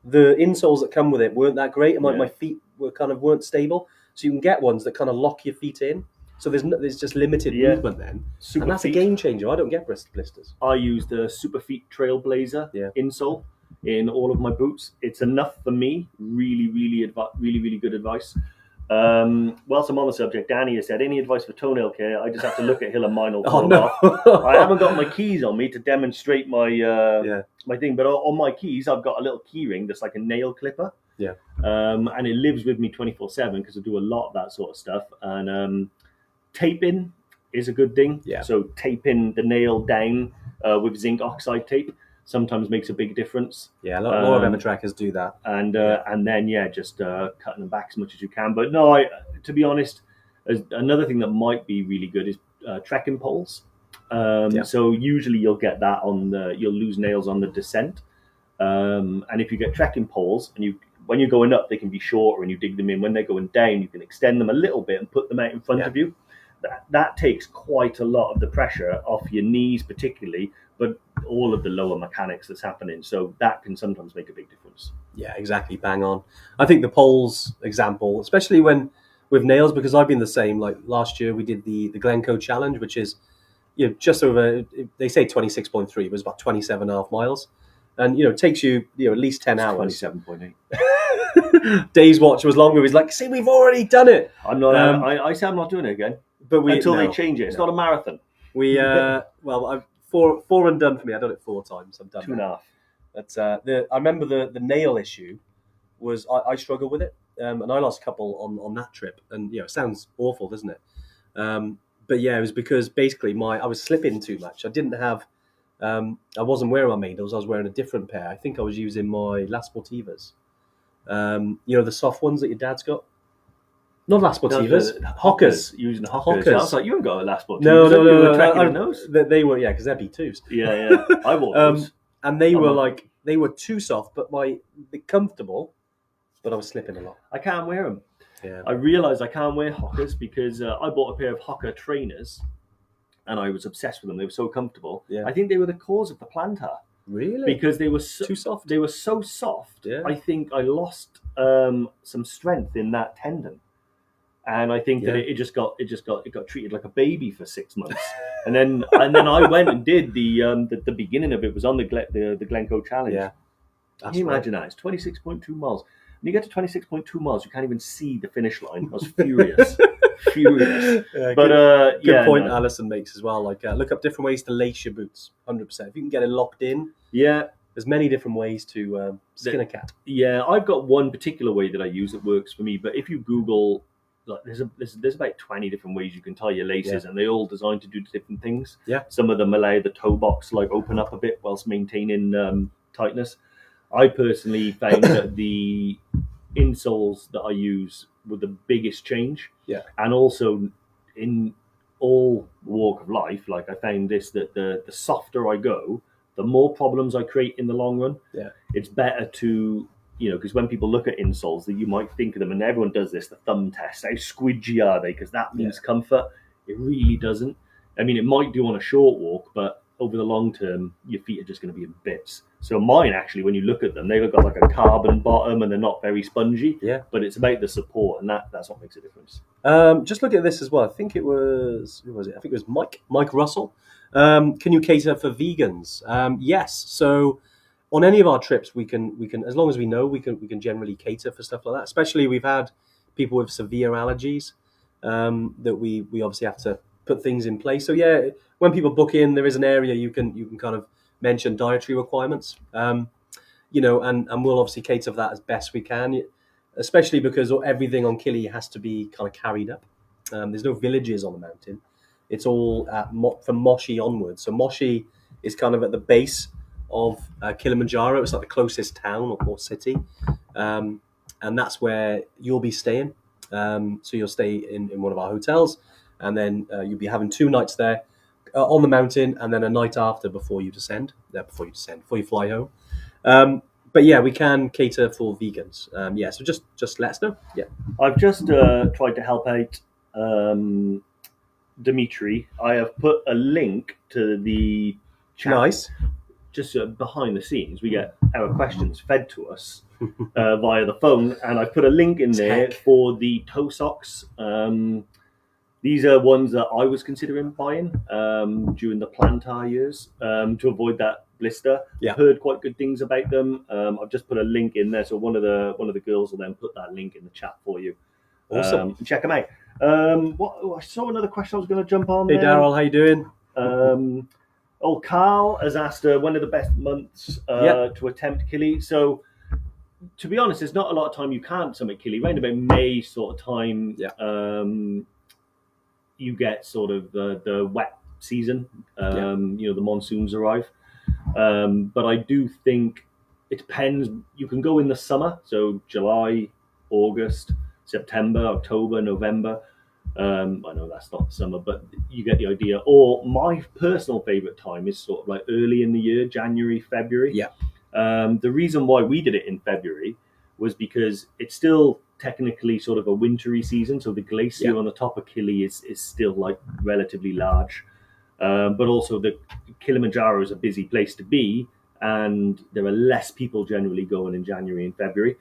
the insoles that come with it weren't that great, and my feet weren't stable. So you can get ones that kind of lock your feet in. So there's just limited movement then, and that's a game changer. I don't get blisters. I use the Superfeet Trailblazer insole in all of my boots. It's enough for me. Really, really good advice. Whilst I'm on the subject, Danny has said, any advice for toenail care? I just have to look at Hill and mine will fall off. I haven't got my keys on me to demonstrate my my thing, but on my keys I've got a little key ring that's like a nail clipper. And it lives with me 24/7 because I do a lot of that sort of stuff. And taping is a good thing. So taping the nail down with zinc oxide tape sometimes makes a big difference. A lot of Emma trackers do that. And then just cutting them back as much as you can. But no, to be honest, another thing that might be really good is trekking poles. So usually you'll get that you'll lose nails on the descent. And if you get trekking poles and when you're going up, they can be shorter and you dig them in. When they're going down, you can extend them a little bit and put them out in front of you. That takes quite a lot of the pressure off your knees particularly, but all of the lower mechanics that's happening. So that can sometimes make a big difference. Yeah, exactly. Bang on. I think the poles example, especially when with nails, because I've been the same. Like last year we did the Glencoe Challenge, which is just over, they say 26.3, but it's about 27.5 miles. And, it takes you, at least 10 hours. 27.8. Day's watch was longer. He's like, see, we've already done it. I'm not, I say I'm not doing it again. But until they change it. It's not a marathon. I've four and done for me. I've done it 4 times. I've done 2.5. That's I remember the nail issue was I struggled with it, and I lost a couple on that trip. And it sounds awful, doesn't it? but yeah, it was because basically I was slipping too much. I didn't have, I wasn't wearing my main heels. I was wearing a different pair. I think I was using my La Sportivas. The soft ones that your dad's got. Not La Sportivas, Hockers. Using Hockers. Hockers. I was like, you haven't got a last Sportivas. No. You were tracking in those. They were, yeah, because they're B2s. Yeah. I wore those. And they were too soft, but they're comfortable. But I was slipping a lot. I can't wear them. Yeah. I realised I can't wear Hockers because I bought a pair of Hocker trainers, and I was obsessed with them. They were so comfortable. Yeah. I think they were the cause of the plantar. Really? Because they were too soft. They were so soft. Yeah. I think I lost some strength in that tendon, and I think that it got treated like a baby for 6 months, and then I went and did the beginning of it was on the Glencoe Challenge. Yeah. Can you imagine that? It's 26.2 miles. When you get to 26.2 miles, you can't even see the finish line. I was furious. Good point Alison makes as well. Like, look up different ways to lace your boots. 100%. If you can get it locked in, there's many different ways to skin a cat. Yeah, I've got one particular way that I use that works for me. But if you Google, like, there's about 20 different ways you can tie your laces, and they're all designed to do different things. Yeah. Some of them allow the toe box to open up a bit whilst maintaining tightness. I personally found that the insoles that I use were the biggest change. Yeah. And also in all walk of life, like, I found this, that the softer I go, the more problems I create in the long run. Yeah. It's better to, because when people look at insoles, that you might think of them, and everyone does this, the thumb test, how squidgy are they? Because that means comfort. It really doesn't. I mean, it might do on a short walk, but over the long term, your feet are just going to be in bits. So mine, actually, when you look at them, they've got like a carbon bottom and they're not very spongy. Yeah. But it's about the support, and that's what makes a difference. Just look at this as well. I think it was, who was it? I think it was Mike Russell. Can you cater for vegans? Yes. So on any of our trips, we can, as long as we know, we can generally cater for stuff like that. Especially we've had people with severe allergies that we obviously have to put things in place. So yeah, when people book in, there is an area you can kind of mention dietary requirements, and we'll obviously cater for that as best we can, especially because everything on Kili has to be kind of carried up. There's no villages on the mountain. It's all from Moshi onwards. So Moshi is kind of at the base of Kilimanjaro. It's like the closest town or city, and that's where you'll be staying. So you'll stay in one of our hotels, and then you'll be having 2 nights there on the mountain, and then a night after before you fly home. But yeah, we can cater for vegans. So just let us know. Yeah, I've just tried to help out Dimitri. I have put a link to the chat. Nice. Just behind the scenes, we get our questions fed to us via the phone, and I put a link in there for the toe socks. These are ones that I was considering buying during the plantar years to avoid that blister. Yeah. Heard quite good things about them. I've just put a link in there, so one of the girls will then put that link in the chat for you. Awesome. Check them out. I saw another question I was going to jump on. Hey Daryl, how you doing? Carl has asked when are the best months to attempt Kili. So, to be honest, there's not a lot of time you can't summit Kili. Around about May sort of time. Yeah. You get sort of the wet season, the monsoons arrive. But I do think it depends. You can go in the summer, so July, August, September, October, November. I know that's not summer, but you get the idea. Or my personal favorite time is sort of like early in the year, January, February. Yeah. The reason why we did it in February was because it's still technically sort of a wintry season, so the glacier on the top of Kili is still like relatively large, but also the Kilimanjaro is a busy place to be, and there are less people generally going in January and February.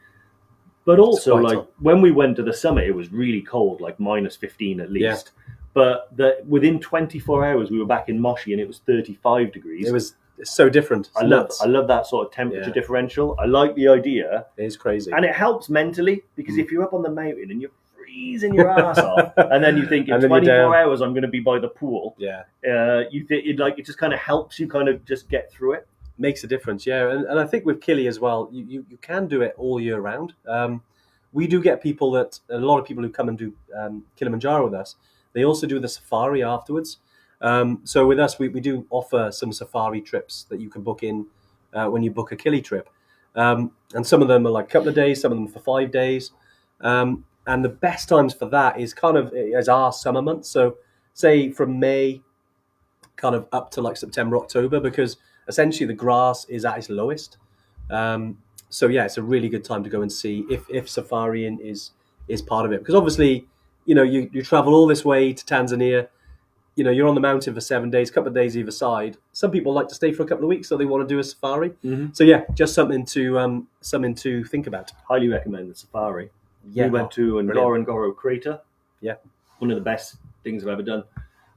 But also, like, when we went to the summit, it was really cold, like minus 15 at least. Yeah. But within 24 hours, we were back in Moshi, and it was 35 degrees. It was so different. I love that sort of temperature differential. I like the idea. It is crazy. And it helps mentally, because if you're up on the mountain and you're freezing your ass off, and then you think in 24 hours I'm going to be by the pool, you think it just kind of helps you kind of just get through it. Makes a difference, yeah. And I think with Kili as well, you can do it all year round. We do get a lot of people who come and do Kilimanjaro with us, They also do the safari afterwards. So with us, we do offer some safari trips that you can book in when you book a Kili trip. And some of them are like a couple of days, some of them for 5 days. And the best times for that is kind of as our summer months. So say from May kind of up to like September, October, because essentially the grass is at its lowest. So yeah, it's a really good time to go and see if safaring is part of it. Because obviously, you travel all this way to Tanzania. You're on the mountain for 7 days, a couple of days either side. Some people like to stay for a couple of weeks, so they want to do a safari. So yeah, just something to think about. Highly recommend the safari. Yeah, we went to Ngorongoro Crater. Yeah, one of the best things I've ever done.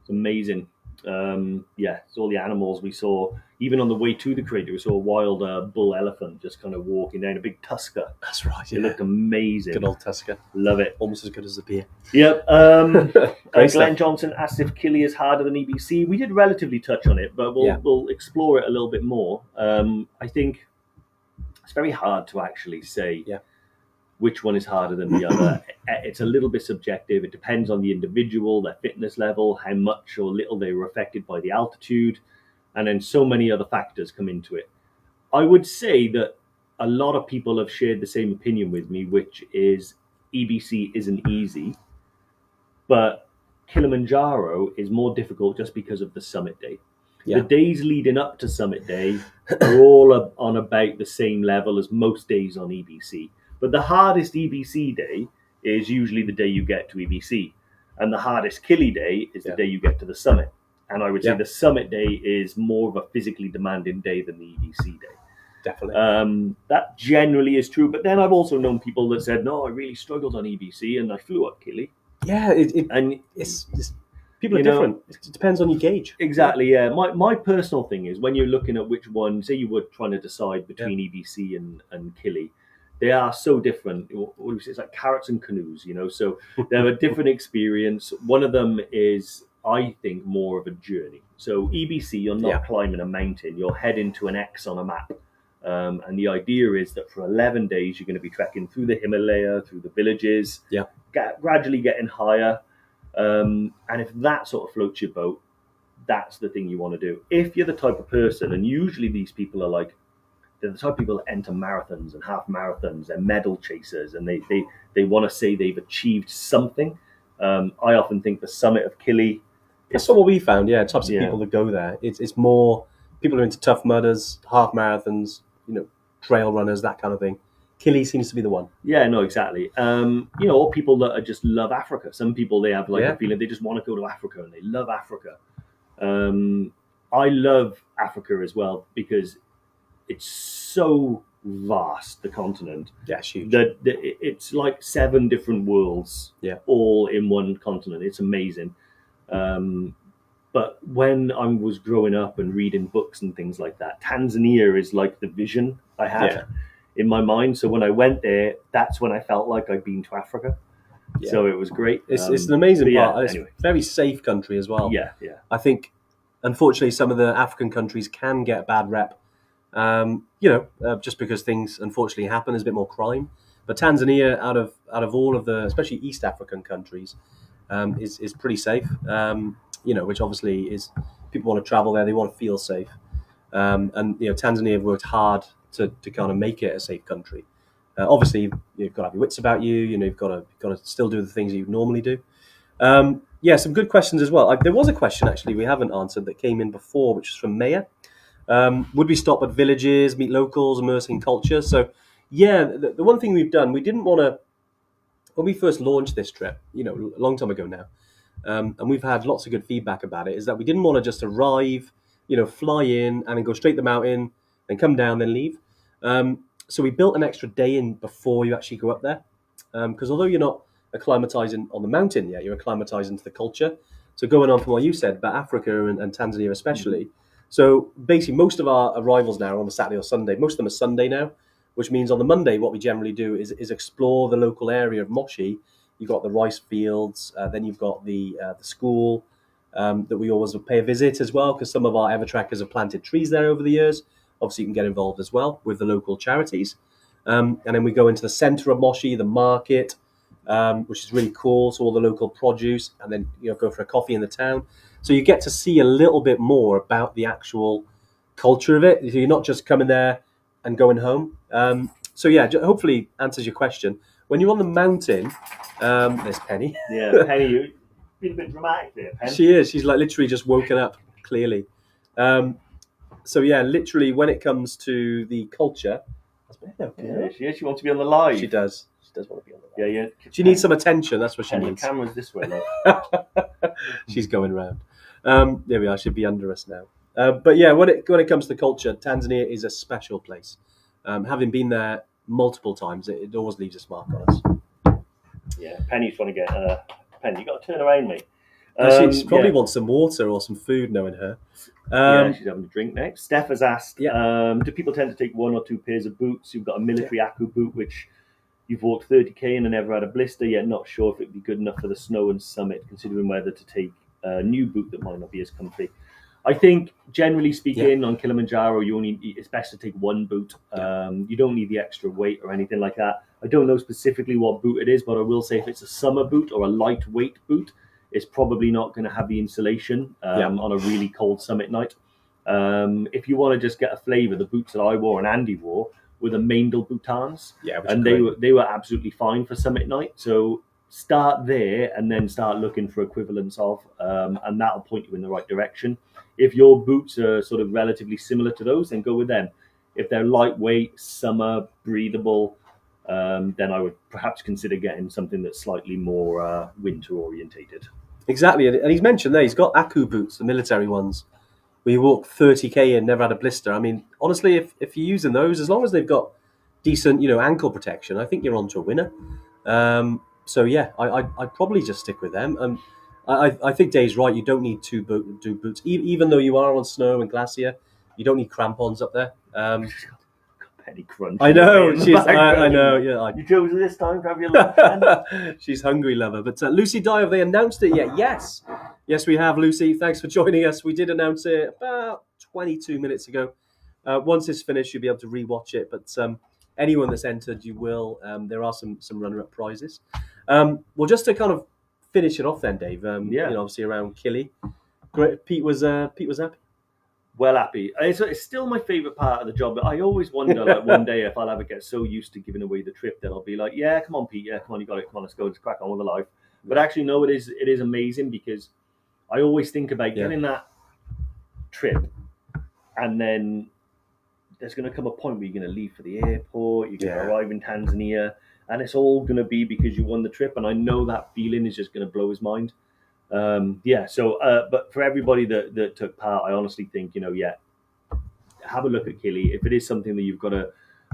It's amazing. It's all the animals we saw. Even on the way to the crater, we saw a wild bull elephant just kind of walking down, a big tusker. That's right. Yeah. It looked amazing. Good old tusker. Love it. Almost as good as the beer. Yep. Glenn stuff. Johnson asked if Kili is harder than EBC. We did relatively touch on it, but we'll explore it a little bit more. I think it's very hard to actually say which one is harder than the other. It's a little bit subjective. It depends on the individual, their fitness level, how much or little they were affected by the altitude, and then so many other factors come into it. I would say that a lot of people have shared the same opinion with me, which is EBC isn't easy, but Kilimanjaro is more difficult just because of the summit day. The days leading up to summit day are all on about the same level as most days on EBC. But the hardest EBC day is usually the day you get to EBC. And the hardest Kili day is the day you get to the summit. And I would say the summit day is more of a physically demanding day than the EBC day. Definitely. That generally is true. But then I've also known people that said, no, I really struggled on EBC and I flew up Kili. Yeah, it's people are different. It depends on your gauge. Exactly, yeah. My personal thing is when you're looking at which one, say you were trying to decide between EBC and Kili, they are so different. What do you say? It's like carrots and canoes, so they have a different experience. One of them is, I think, more of a journey. So EBC, you're not climbing a mountain. You're heading to an X on a map. And the idea is that for 11 days, you're going to be trekking through the Himalaya, through the villages, gradually getting higher. And if that sort of floats your boat, that's the thing you want to do. If you're the type of person, and usually these people are like, they're the type of people that enter marathons and half marathons and medal chasers, and they want to say they've achieved something. I often think the summit of Kili. That's what we found. Yeah, types of people that go there. It's more people who are into tough mudders, half marathons, trail runners, that kind of thing. Kili seems to be the one. Yeah, no, exactly. Or people that just love Africa. Some people, they have a feeling they just want to go to Africa and they love Africa. I love Africa as well because it's so vast, the continent. Yeah, it's huge. That it's like 7 different worlds, all in one continent. It's amazing. But when I was growing up and reading books and things like that, Tanzania is like the vision I had in my mind. So when I went there, that's when I felt like I'd been to Africa. Yeah. So it was great. It's an amazing part. It's a very safe country as well. Yeah. I think, unfortunately, some of the African countries can get a bad rep. Just because things unfortunately happen, there's a bit more crime. But Tanzania, out of all of the, especially East African countries, is pretty safe. Which obviously is people want to travel there, they want to feel safe, and Tanzania have worked hard to kind of make it a safe country. Obviously, you've got to have your wits about you. You've got to still do the things you normally do. Some good questions as well. There was a question actually we haven't answered that came in before, which is from Maya. Would we stop at villages, meet locals, immerse in culture? So, the one thing we've done, we didn't want to, when we first launched this trip, a long time ago now, and we've had lots of good feedback about it, is that we didn't want to just arrive, fly in and then go straight to the mountain, then come down, then leave. So we built an extra day in before you actually go up there. Because although you're not acclimatizing on the mountain yet, you're acclimatizing to the culture. So going on from what you said about Africa and Tanzania especially, so basically most of our arrivals now are on the Saturday or Sunday. Most of them are Sunday now, which means on the Monday what we generally do is explore the local area of Moshi. You've got the rice fields, then you've got the school that we always pay a visit as well, because some of our Evertrackers have planted trees there over the years. Obviously, you can get involved as well with the local charities. And then we go into the centre of Moshi, the market, which is really cool. So all the local produce, and then go for a coffee in the town. So you get to see a little bit more about the actual culture of it. So you're not just coming there and going home. So yeah, hopefully answers your question. When you're on the mountain, there's Penny. Yeah, Penny, you've been a bit dramatic there, Penny. She is. She's like literally just woken up, clearly. So yeah, literally when it comes to the culture, Yeah, she is. She wants to be on the live. She does. She does want to be on the live. Yeah. She needs some attention. That's what she Penny, needs. camera's this way, love. She's going round. There we are. She'd be under us now. But yeah, when it comes to culture, Tanzania is a special place. Having been there multiple times, it always leaves its mark on us. Yeah, Penny's trying to get Penny, you got to turn around, mate. She probably wants some water or some food, knowing her. Yeah, she's having a drink next. Steph has asked, Yeah. do people tend to take 1 or 2 pairs of boots? You've got a military Aku boot, which you've walked 30k in and never had a blister, yet not sure if it'd be good enough for the snow and summit, considering whether to take a new boot that might not be as comfy. I think, generally speaking, on Kilimanjaro, it's best to take 1 boot. You don't need the extra weight or anything like that. I don't know specifically what boot it is, but I will say if it's a summer boot or a lightweight boot, it's probably not going to have the insulation on a really cold summit night. If you want to just get a flavour, the boots that I wore and Andy wore were the Maindel Boutons, and they were absolutely fine for summit night. So start there and then start looking for equivalents of, and that'll point you in the right direction. If your boots are sort of relatively similar to those, then go with them. If they're lightweight, summer, breathable, then I would perhaps consider getting something that's slightly more winter orientated. Exactly, and he's mentioned there he's got Aku boots, the military ones, where you walk 30k and never had a blister. I mean, honestly, if you're using those, as long as they've got decent, ankle protection, I think you're on to a winner. So yeah, I'd probably just stick with them. I think Dave's right. You don't need 2 boots, even though you are on snow and glacier. You don't need crampons up there. Penny crunch. I know. I know. Yeah. You chose this time to have your lunch. She's hungry, lover. But Lucy Dye, have they announced it yet? Yes, we have, Lucy. Thanks for joining us. We did announce it about 22 minutes ago. Once it's finished, you'll be able to rewatch it. But anyone that's entered, you will. There are some runner-up prizes. Well, just to kind of finish it off, then, Dave. Obviously around Kili. Great. Pete was happy. Well, happy. It's still my favourite part of the job. But I always wonder, like, one day if I'll ever get so used to giving away the trip that I'll be like, yeah, come on, Pete. Yeah, come on, you got it. Come on, let's go. Let's crack on with the life. But actually, no, it is amazing because I always think about getting that trip, and then there's going to come a point where you're going to leave for the airport. You're going to arrive in Tanzania, and it's all going to be because you won the trip. And I know that feeling is just going to blow his mind. But for everybody that took part, I honestly think, have a look at Kili. If it is something that you've got a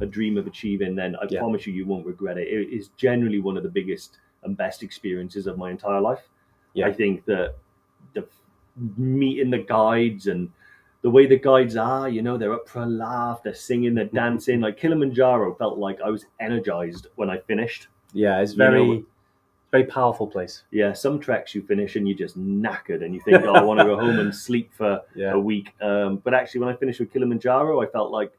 dream of achieving, then I promise you won't regret it. It is generally one of the biggest and best experiences of my entire life. I think that the meeting the guides and the way the guides are, they're up for a laugh, they're singing, they're dancing. Like Kilimanjaro felt like I was energized when I finished. Yeah, it's very powerful place. Yeah, some treks you finish and you're just knackered and you think, I want to go home and sleep for a week. But actually, when I finished with Kilimanjaro, I felt like,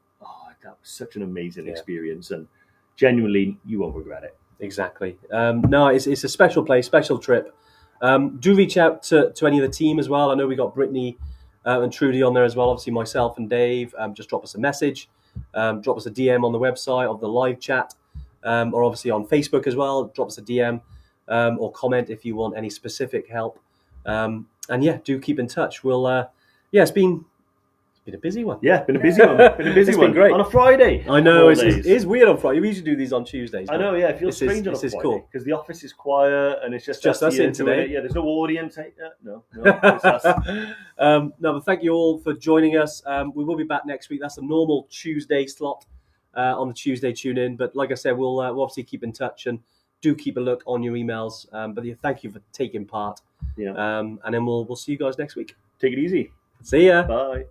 that was such an amazing experience, and genuinely, you won't regret it. Exactly. No, it's a special place, special trip. Do reach out to any of the team as well. I know we got Brittany and Trudy on there as well. Obviously, myself and Dave. Just drop us a message. Drop us a DM on the website of the live chat, or obviously on Facebook as well. Drop us a DM. Or comment if you want any specific help. And do keep in touch. We'll it's been a busy one. Yeah, been a busy one. It's been great. On a Friday. I know, it's weird on Friday. We usually do these on Tuesdays. I know, it feels strange on a Friday. Cool. Because the office is quiet and it's just us in today. Yeah, there's no audience. No, it's us. No, but thank you all for joining us. We will be back next week. That's a normal Tuesday slot on the Tuesday tune in. But like I said, we'll obviously keep in touch and do keep a look on your emails. But thank you for taking part. And then we'll see you guys next week. Take it easy. See ya. Bye.